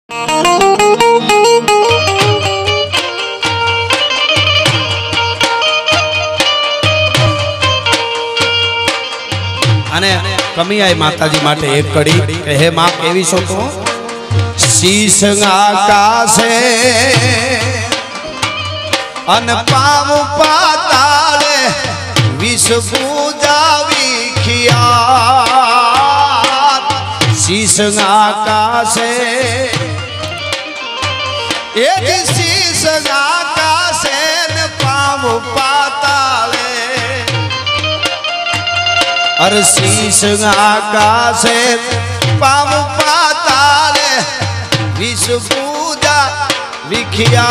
અને કમી આય માતાજી માટે એક કડી કે હે માં કેવી છો તું શીશ આકાશે અન પાવ પાતાળે વિષ પૂજાવી ખિયા શીશ આકાશે એ શીશ આકાશે ને પાવ પાતાળે अर शीश आकाशे पाव पाताले विष पूजा विखिया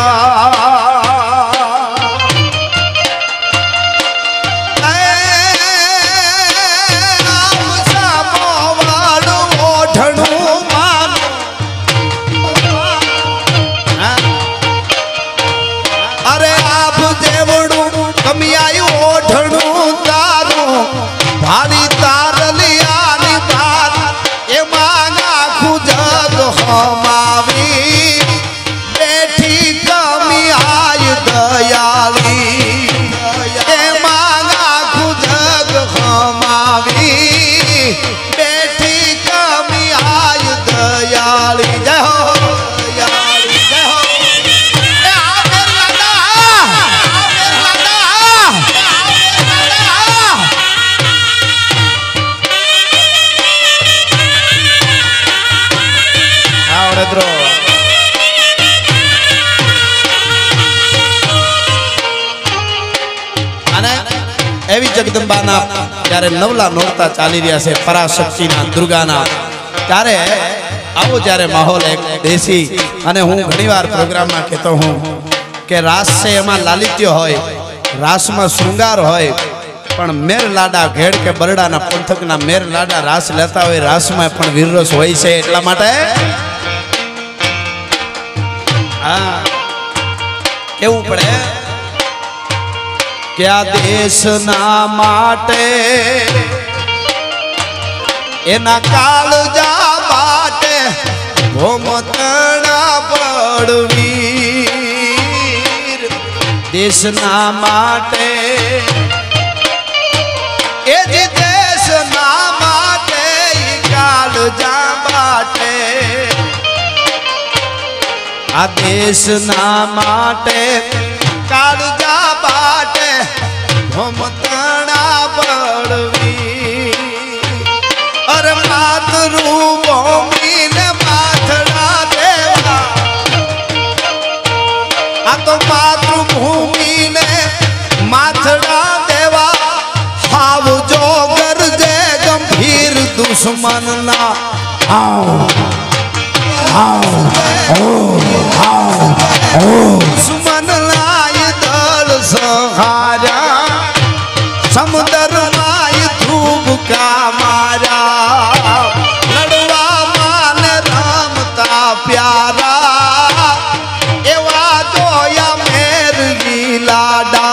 अरे आप देवड़ू कमी आयु ओढ़णू तारू भारी तारलियानी बात ए मांगा खुजग हमावी बेठी कमी आय दयाली ए मांगा खुजग हमावी बेठी कमी आय दयाली जय हो एवी जगदंबाना त्यारे नवला नोरता चाली रह्या छे पराशक्तिना दुर्गाना त्यारे आवो त्यारे माहौल एक देसी अने हूँ घणीवार प्रोग्राम में कहतो हूँ के रास से एमां लालित्य होय रास में श्रृंगार होय पण मेर लाडा घेड़ के बरडाना पंथकना मेर लाडा रास लेता होय रास में पण वीररस होय छे એટલા માટે हाँ केवू पड़े क्या देश ना माटे एना कालजा बाटे भोमतना बड़वीर देश ना माटे ए जी देश ना माटे कालजा बाटे आ देश ना माटे कालजा बाटे भोमतना बड़वी अरे मातृभूमि ने माथड़ा देवा आ तो मातृभूमि ने माथड़ा देवा हाव जो गरजे गंभीर दुश्मन ना आओ आओ दुश्मन लाय दल सहारा समुद्र माय धूप का मारा लड़वा मान रामता प्यारा एवा जोया मेर लाडा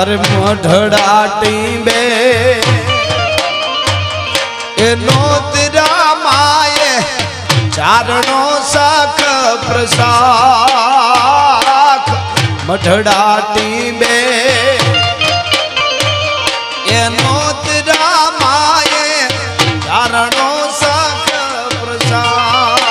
अरे मढ़ड़ा टीबे नोतरा माए चारणों सख प्रसाख मढ़ड़ा टीबे नोतरा माए चारणों सख प्रसाख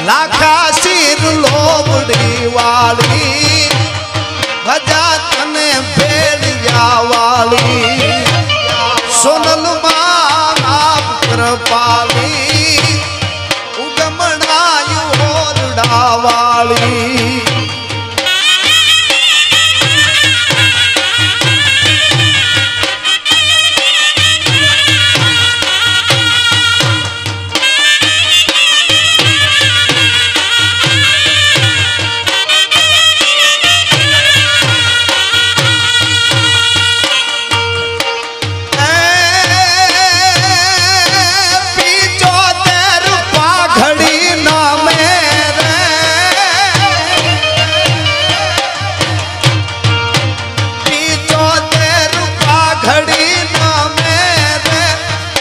लाखा सिर सोनल माप कृपाली उगमनायु होरडावाली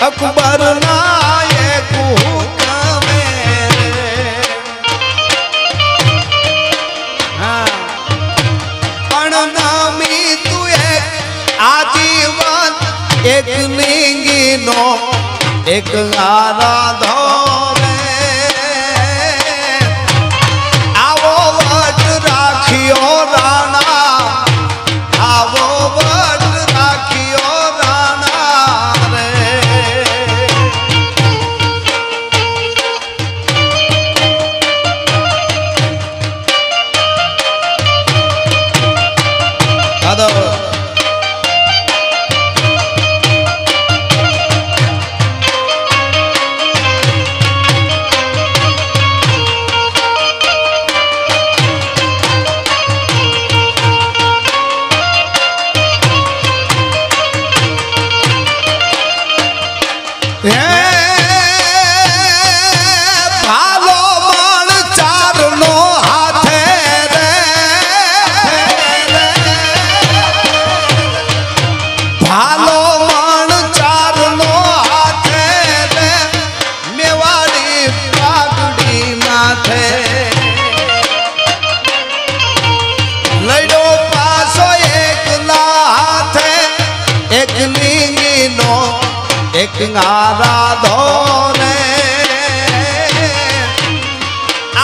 अकबर नायक अणनामी तू एक आजीवन एक लिंगी नो एक आराधो आवो वट राखियो राणा आवो वट राखियो राणा भालो मण चारनो हाथे रे भालो मण चारनो हाथे रे मेवाड़ी पागड़ी माथे लड़ो पासो एक लाथे एक लिंगी नो एक आराधो ने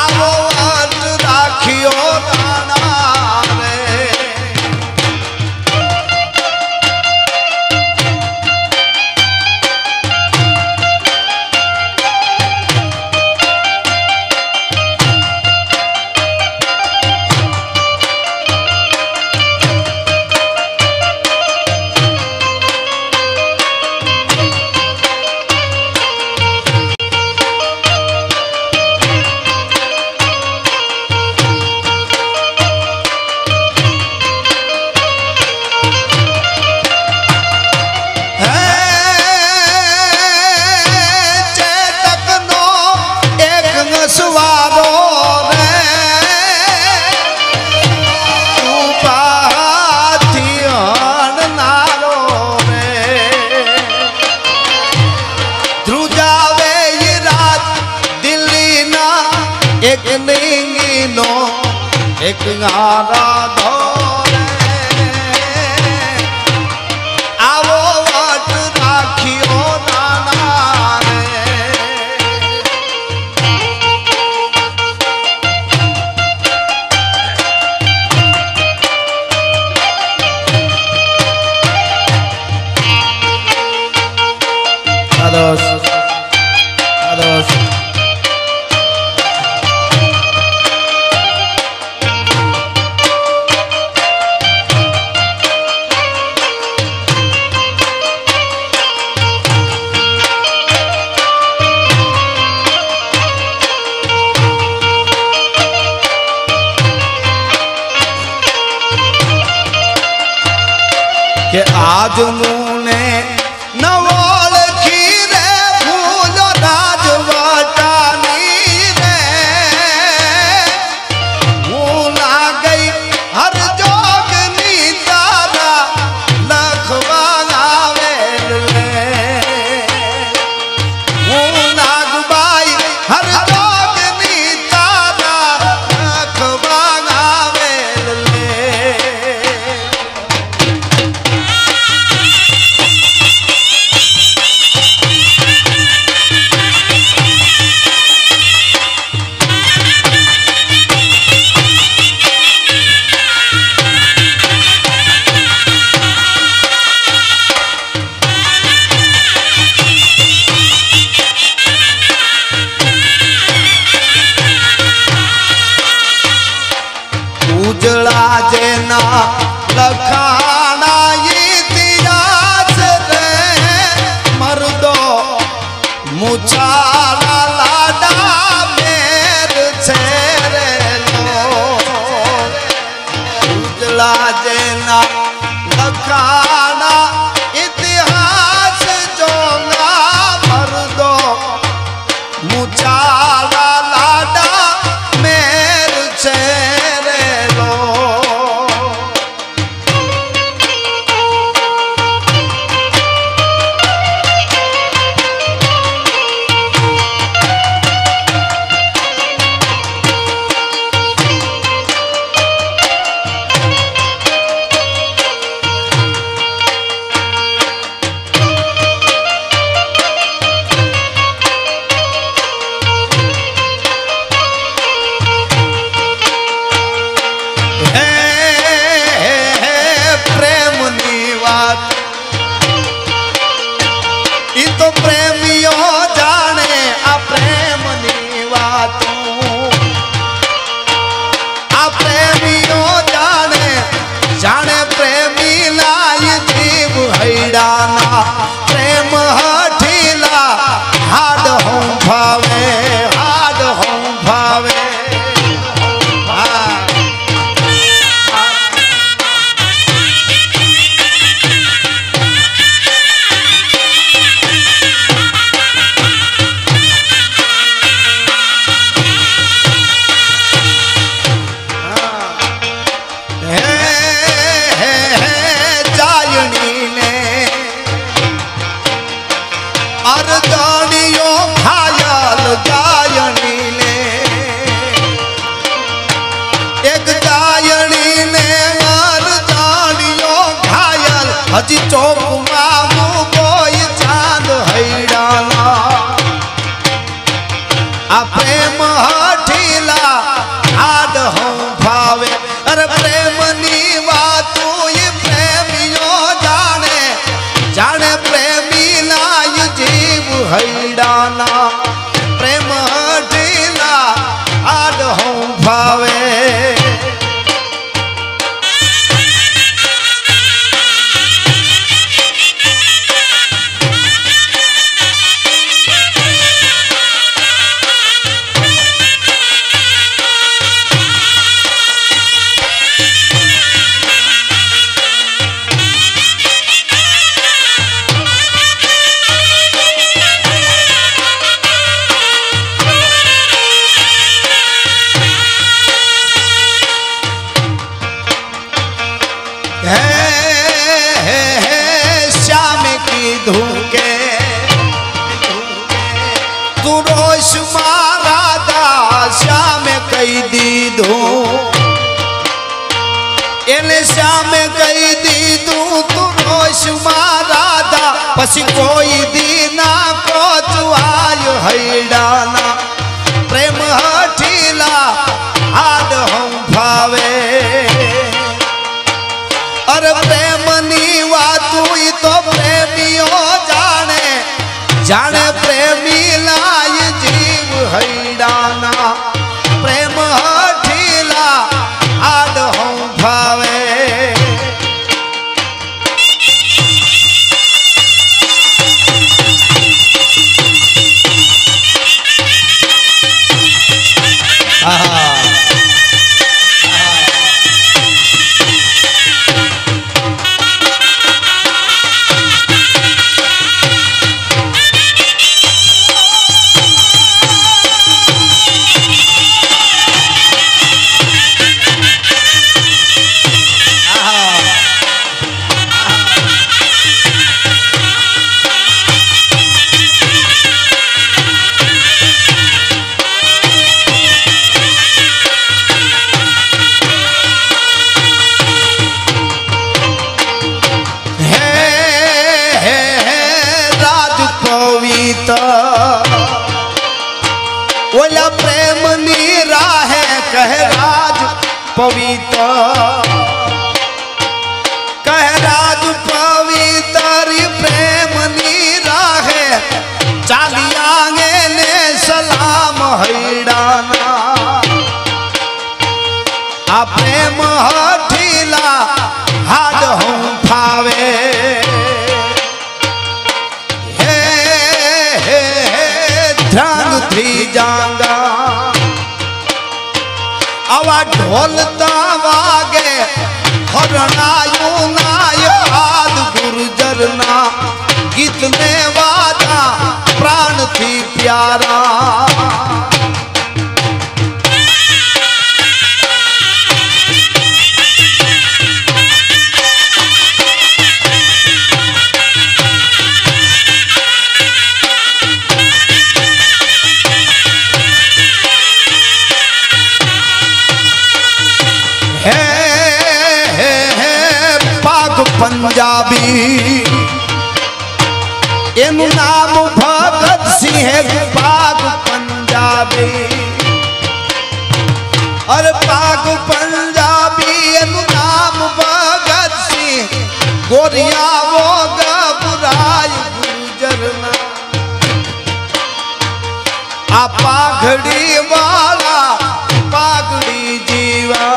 आवो वट राखियो राणा रे एक लिंगी नो एक आराधो आवो वट राखियो राणा रे आदर्श के आज मुने नवल खीरे फूल राजवटानी रे भूला गई हर जोगनी तारा लखवा गावेल भूला गई हर जोगनी तारा लखवा गावेल जी चौक मामू कोई चांद हैडाना आ प्रेम हठीला आड हम भावे अरे प्रेम नी वातू ये प्रेमियों जाने जाने प्रेमी लाय जीव हैडाना प्रेम हठीला आड हम भावे श्याम की धूके तू रोश मारा दा श्याम कई दी दू एने श्याम कई दी दू तू रोश मारा दा पसी कोई दीना को तू आयो हैडाना प्रेम हठीला आड हम भावे अरे प्रेम नी वातू तो प्रेमियों जाने जाने प्रेमी लाय जीव हैडाना प्रेम हठीला आड हम भावे ओला प्रेम नीरा है कह राज पवित्र कह राज पवित्र प्रेम नीरा है चालियांगे ने सलाम हैडाना आ प्रेम हठीला हाड हम फावे ध्यान थी जांगा आवा ढोलता वागे हरनायु नाय आद गुर्जरना गीत में वादा प्राण थी प्यारा पंजाबी एनु नाम भगत सिंह पाग पंजाबी अरे पाग पंजाबी एनु नाम भगत सिंह गोरिया वो गबराय गुजरना आ पाघड़ी वाला पागड़ी जीवा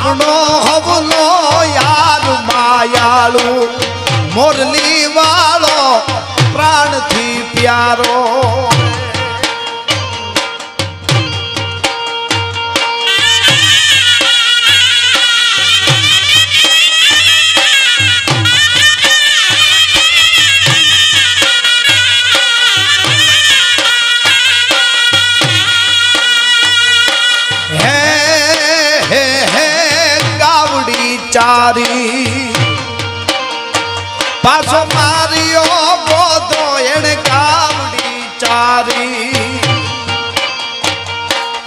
આપણો હવલો યાર માયાળું મોરલી વાળો પ્રાણથી પ્યારો ચારી પાછો માર્યો બોધો એને કાવડી ચારી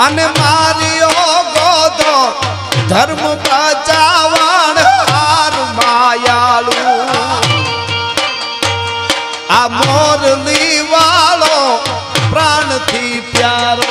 અને માર્યો ગોધો ધર્મ બચાવણ હાર માયાળું આ મોરલી વાળો પ્રાણથી પ્યારો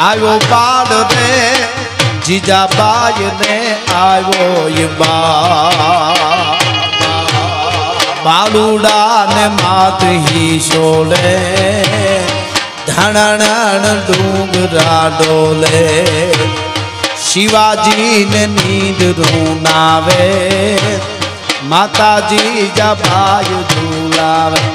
आयो बाड़ रे जीजाबाई ने आयो ये बालूड़ा ने मात ही शोले धनन डूंगरा डोले शिवाजी ने नींद रोनावे माता जीजाबाई झूलावे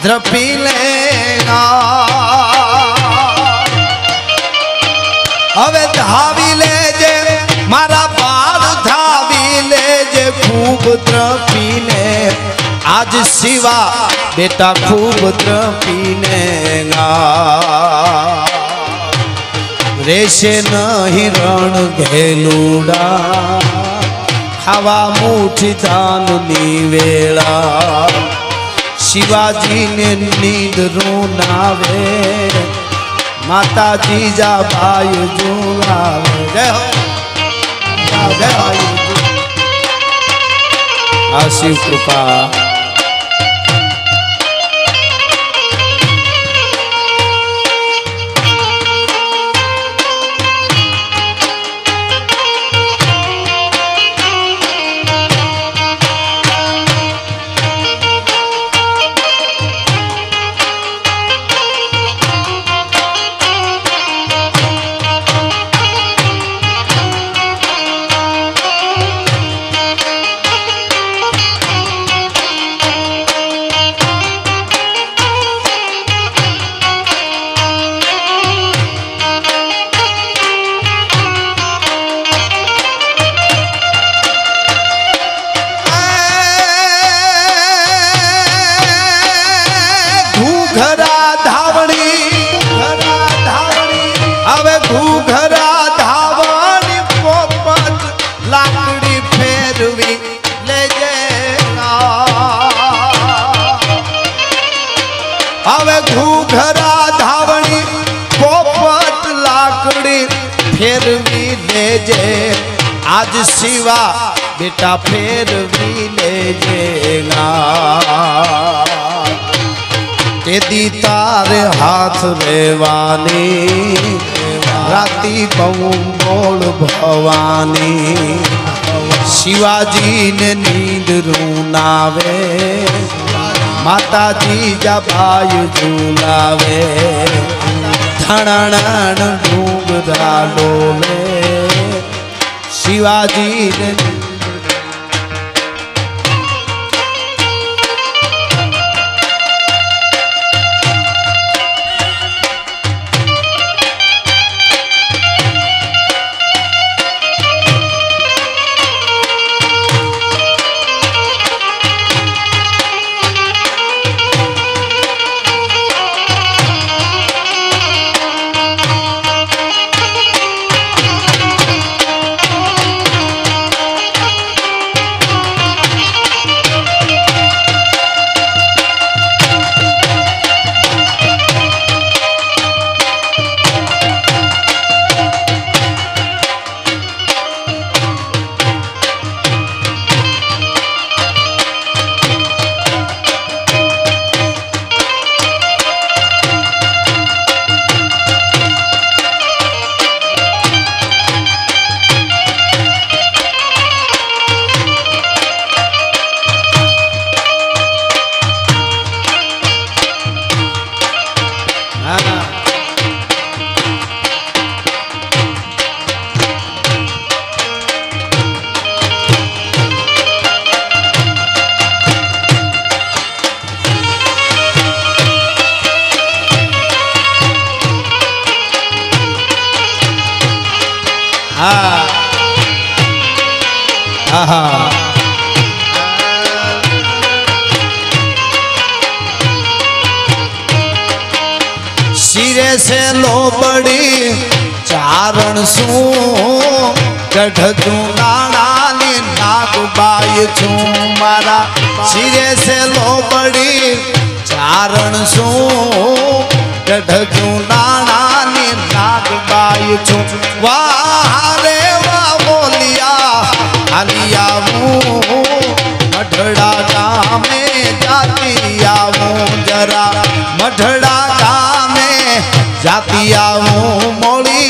द्रपी लेना हवे धावी लेजे मारा बाल धावी लेजे खूब द्रपी ले आज शिवा बेटा खूब द्रपी लेगा रेशे नहीं रण घेलूड़ा खावा मुठी दान नी वेला शिवाजी ने नींद रोनावे माता जीजाबाई झूलावे जय हो शिव कृपा घूघरा धावणी पोपट लाकड़ी फेरवी लेजे आज शिवा बेटा फेरवी लेजेगा। तेदी तारे हाथ रेवानी राती बहु बोल भवानी शिवाजी ने नींद रूनावे माता जी जबायु झूलावे धड़ण डूंगरा डोले शिवाजी ने सिरे से लोबड़ी चारण सू गढ़ नानी नागबाई छू मारा सिरे से लोबड़ी चारण सू गढ़ नानी नागबाई छू वाह रे वाह बोलिया हालिया मढ़ड़ा गाँव में जाती आवूं जरा मढ़ड़ा गाँव में जाती आवूं मोड़ी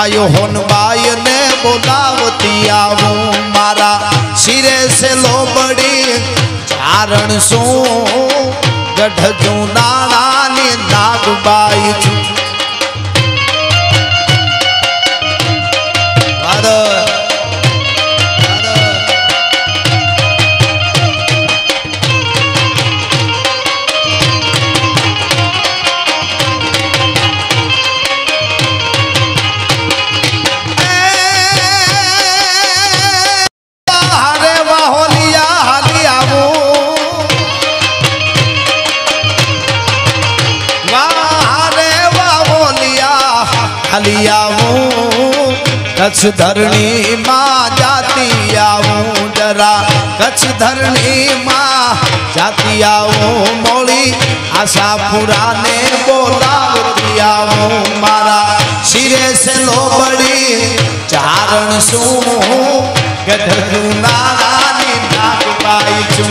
आयो होन बाई ने बोलावती आवूं मारा सिरे से लोबड़ी चारण सू गढ़ नानी नागबाई छू कच्छ धरणी माँ जाती आवूं जरा कच्छ धरणी माँ जाती आवूं मोड़ी आशा पुराने बोलावती आवूं मारा सिरे से लोबड़ी चारण सू गढ़ नानी नागबाई छू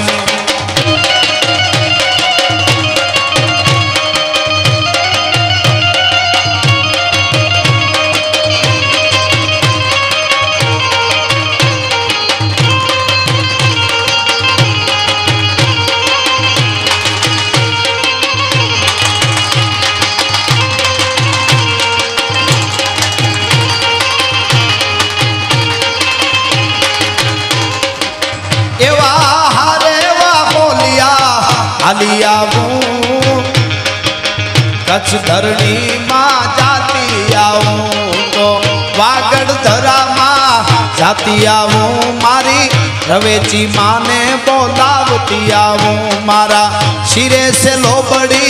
कच्छ धरणी माँ जाती आवूं तो वागड़ धरा माँ जाती आवूं मारी रवेची माँ ने बोलावती आवूं मारा सिरे से लोबड़ी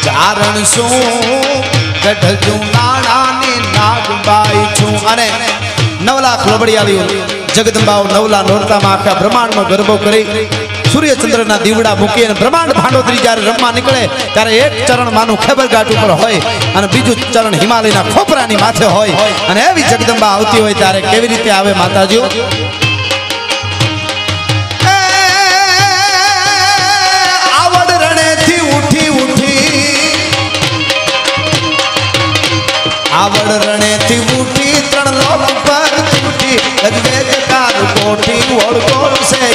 चारण सू गढ़ नानी नागबाई छू अने 9 लाख लोबड़ियाळीओ जगदंबाओ 9 लाख नोरता में आखा ब्रह्मांड में गरबो करी सूर्य चंद्र ना दीवड़ा मूकी ब्रह्मांड भांडोतरी जયારે रमवा निकळे ત્યારે एक चरण मानु खेबर घाट ઉપર હોય અને બીજું ચરણ હિમાલયના ખોપરાની માથે હોય અને એવી જગદંબા આવતી હોય ત્યારે કેવી રીતે આવે માતાજીઓ આવડ રણેથી ઉઠી ઉઠી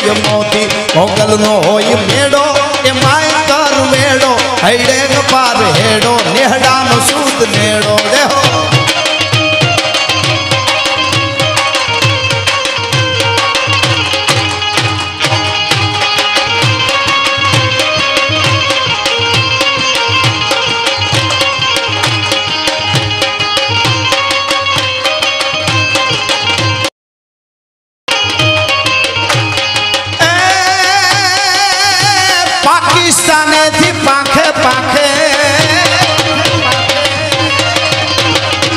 ये मोती मोगल नो होई मेड़ो ए माय कर वेड़ो हैडे पार हेड़ो नेहड़ा नो सूत नेड़ो देहो पाकिस्ताने थी पाखे पाखे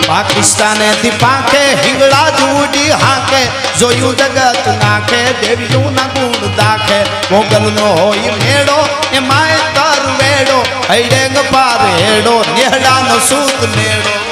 पाकिस्ताने थी पाखे हिंगड़ा जूडी हाके जोयू जगत नाखे देवियों ना गुण दाखे मोगल नो होई मेड़ो ए माय कर वेड़ो हैडेंग पार हेड़ो नेहड़ा नो सूत नेड़ो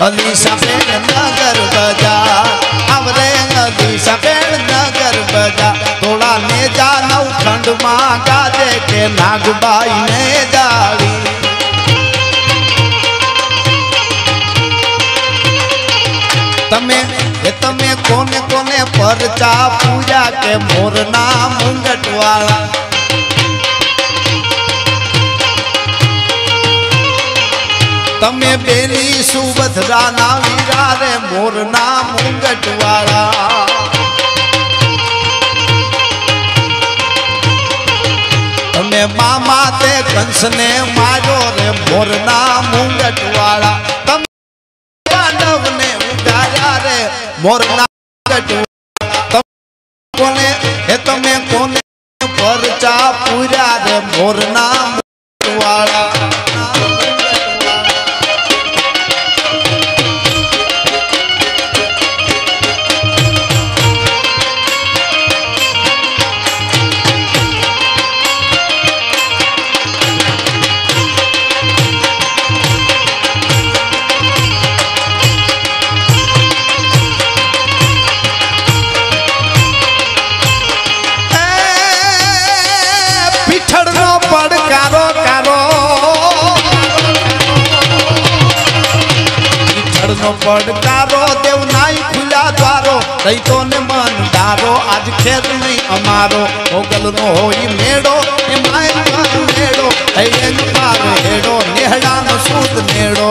अलीसा पेड़ नगर बाजार आवरे अलीसा पेड़ नगर बाजार थोड़ा ने जाना ठंड माँ गाजे के नागबाई ने जाड़ी तमे कोने कोने परचा पूजा के मोरना मुंगट वाला तमे बेली सुभद्रा ना वीरा रे मोरना मुंगट वाला तमे मामा ते कंस ने मारो रे मोरना मुंगट वाला तमे दानव ने उगाया रे मोरना मुंगट वाला तमे कोने परचा पूरा रे मोरना मुंगट वाला पड़कारो देव नाई खुला द्वारो रहीतो ने मन डारो आज खेत नहीं अमारो मोगल नो होई मेड़ो ए माय कर मेड़ो हैंग पार हेड़ो नेहड़ा नो सूत नेड़ो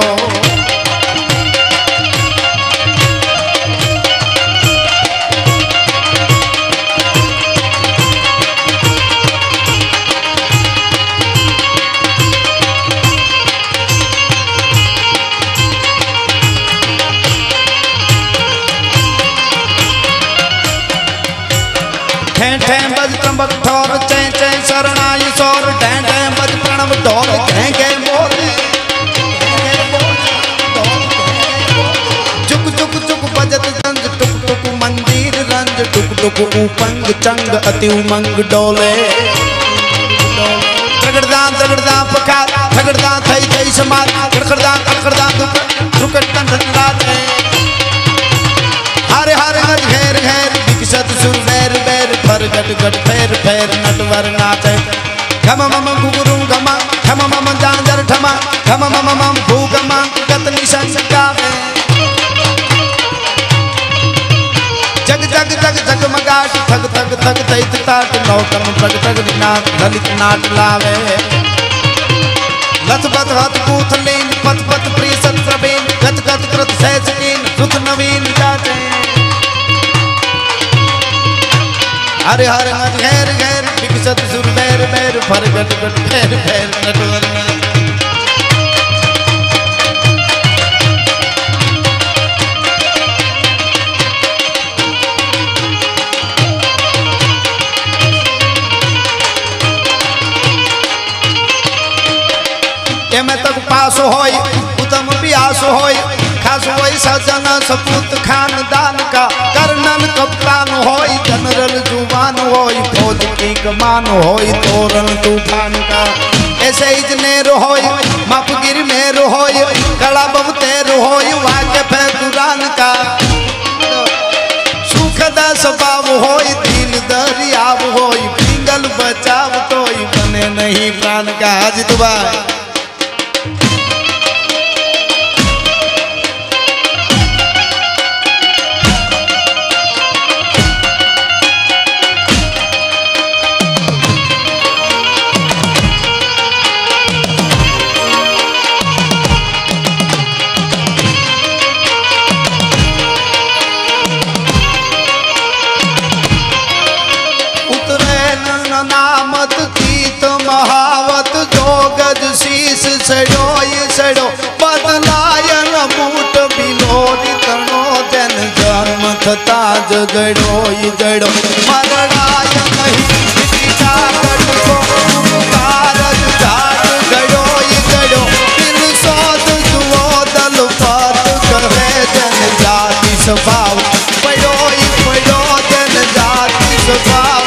बज त्र्यंबक ठोर चै चै शरणाई सोर ढै ढै बज प्रणव ढोल घै घै बोले चुक चुक चुक बजत जंज टुक टुक मंदिर रंज टुक टुक उपंग चंग अति उमंग डोले त्रगड़दा पकार ठगड़दा थई थई समार खड़खड़दा दुकट तंदरात हरे हरे हर घेर घेर विकसत सुर बैर बैर फर गट गट फेर फेर नटवर नाचे खम मम गुगुरु गमा खम मम जांजर ठमा खम मम मम भूगमा गत निशान गावे जग जग जग जग मगाट थग थग थग दैत ताट नौतम प्रग तग नाट ललित नाट लावे लथ पथ हथ कूथ लीन पथ पथ प्रीसत प्रवीण गत गत कृत सहज कीन सुत नवीन जाते हरे हरे घेर घेर विकसत सुर बैर बैर फर गट गट फेर फेर नटवर एमे तक पास होय उत्तम व्यास होय खास होय सजन सपूत खानदान का कर्नल कप्तान होय जनरल जुबान होय फौज की कमान होय तोरण तूफान का ऐसे इजनेर होय मापगिर में होय कला बबतेर होय वाकिफ है कुरान का सुखदा स्वभाव होय दिल दरियाव होय पिंगल बचाव तोय बने नहीं प्राण का हाजित भाई नामत गीत महावत जो गज शीस सड़ो बदलायन बूट बिलोरी तनो जन जन्म थता जगड़ो मरणाय नहीं पिता को कारज जाट गड़ो दिल सोद जुओ दल पात कहे जन जाति स्वभाव पड़ो जन जाति स्वभाव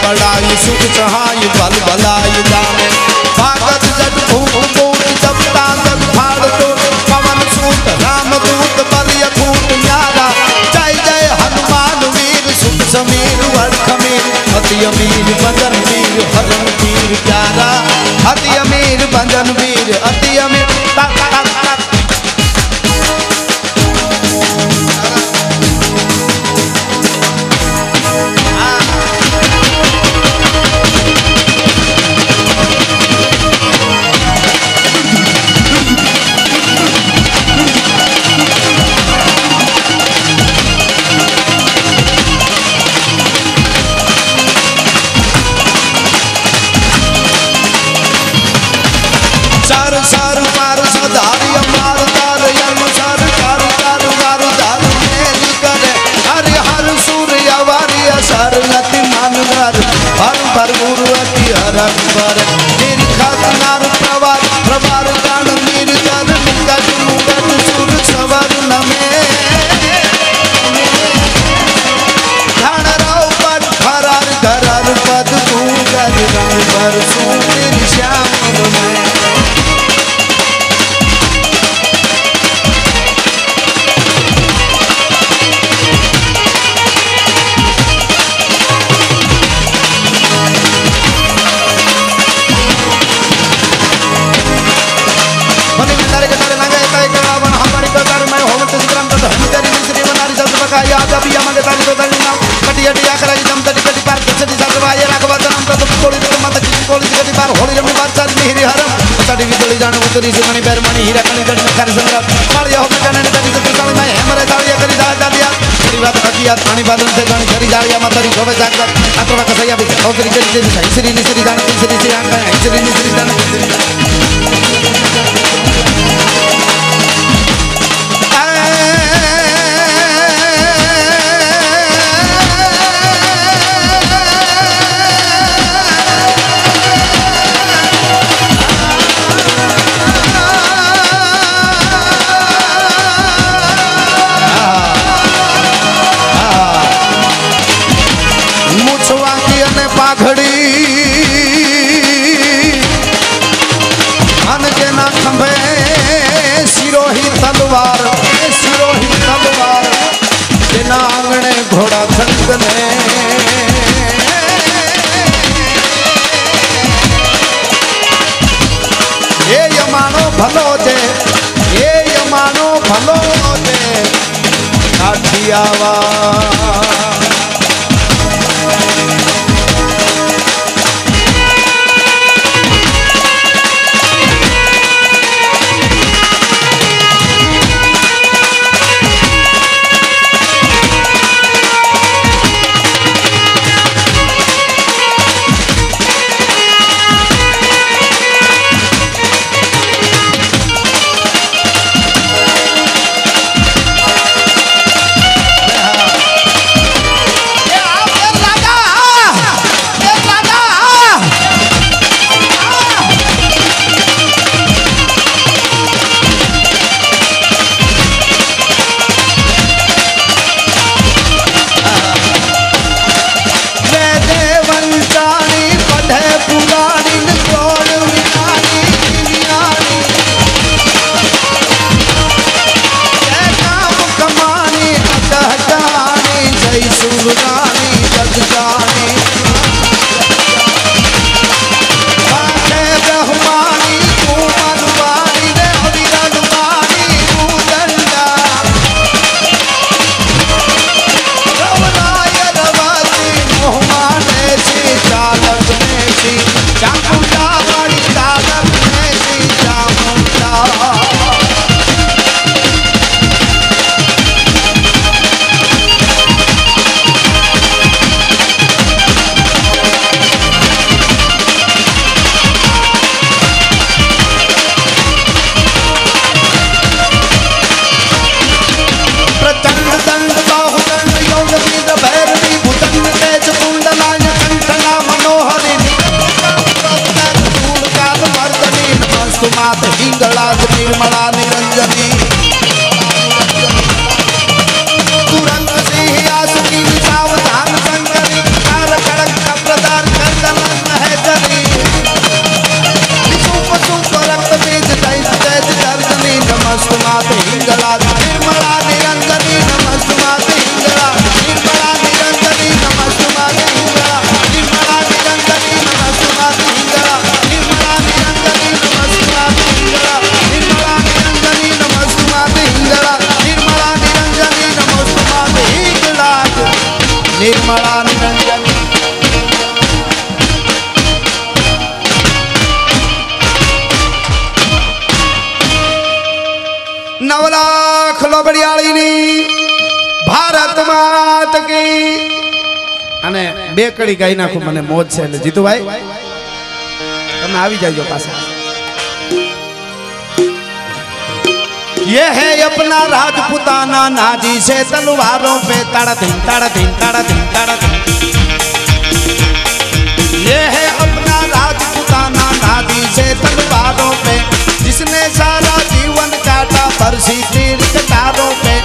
बड़ाई सुख चहाई बल बलाई जाने भागत जग भूख बूट जब तांदक फाड़ तो पवन सूत रामदूत बल यकूत न्यारा जय जय हनुमान वीर सुख समीर वर खमीर अति अमीर बंदन वीर हरण वीर प्यारा अति अमीर बंदन वीर अति अमीर पर मेरी खातनार प्रवार गान मीर जन निकट मुगट सुर सवर नमे धन राव पद घरार पद पूगर रंग पर सुंदर श्याम में जान उतरी से मणि पैर मणि हीरा कणी जड़ में खारी संग्राम मालिया हो जाने ने तनी से साल में हमरे दालिया करी दालिया करी बात हकिया पानी बादल से गणी करी दालिया मातरी होवे जागत अतवा कसैया भी औतरी चली श्री निश्री जान श्री आंका श्री निश्री जान आवा। हिंगला निर्मला निरंजनी तुरंत सिंह आसुकी सावधान शंकरी काल खड़ग प्रदान कंदन है जनी सुप सुप रक्त बीज दैत तेज दर्शनी नमस्तुमात हिंगला निर्मला निरंजनी नमस्तुमात हिंगला निर्मला निरंजनी नमस्तुमात हिंगला निर्मला निरंजनी नमस्तुमात हिंगला निर्मला निरंजनी नमस्तुमात हिंगला निर्मला निरंजनी नमस्तुमात हिंगला निर्मला निरंजनी नमस्तुमात हिंगला निर्मला निरंजनी। नवलाख लोबड़ियाळीनी भारत मात की અને બે કડી ગાઈ નાખું મને મોજ છે એટલે જીતુભાઈ તમે આવી જાજો પાછા। ये है अपना राजपुताना नाजी से तलवारों पे ताड़ा धीन ताड़ा धीन ताड़ा धीन ताड़ा धीन। ये है अपना राजपुताना नाजी से तलवारों पे जिसने सारा जीवन काटा बरसी तीर कटारों पे।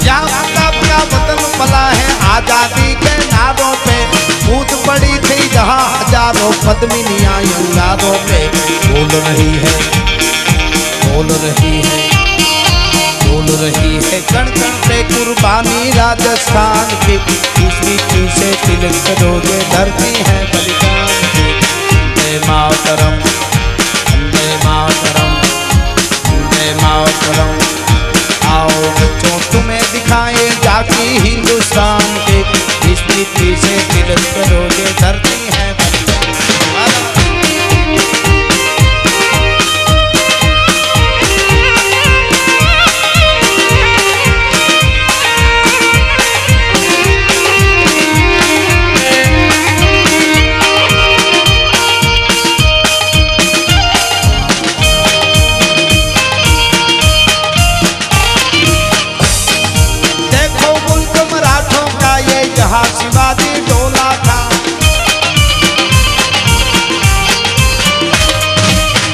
यहाँ का वतन पला है आजादी के नारों पे कूद पड़ी थी जहाँ हजारों पद्मिनियाँ अंगारों पे। बोल रही है बोल रही है बोल रही है कण कण पे कुर्बानी राजस्थान की। मिट्टी से तिलक करोगे धरती है बलिदान की। वंदे मातरम वंदे मातरम वंदे मातरम। आओ बच्चों तुम्हें दिखाए जाकी हिंदुस्तान के। इस मिट्टी से तिलक करोगे धरती है बलिदान। शिवाजी डोला था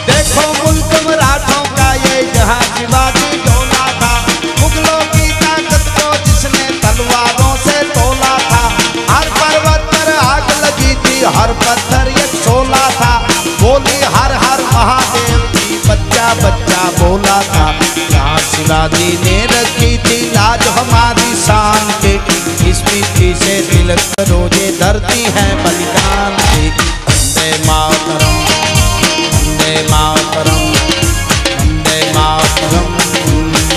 देखो मुल्क मराठों का ये जहाँ शिवाजी डोला था। मुगलों की ताकत को जिसने तलवारों से तोला था। हर पर्वत पर आग लगी थी हर पत्थर एक शोला था। बोली हर हर महादेव की बच्चा बच्चा बोला था। यहाँ शिवाजी ने रखी थी लाज हमारी शान के। इस मिट्टी से तिलक करोगे धरती है बलिदान की। वंदे मातरम वंदे मातरम वंदे मातरम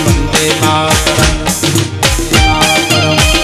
वंदे मातरम वंदे मातरम।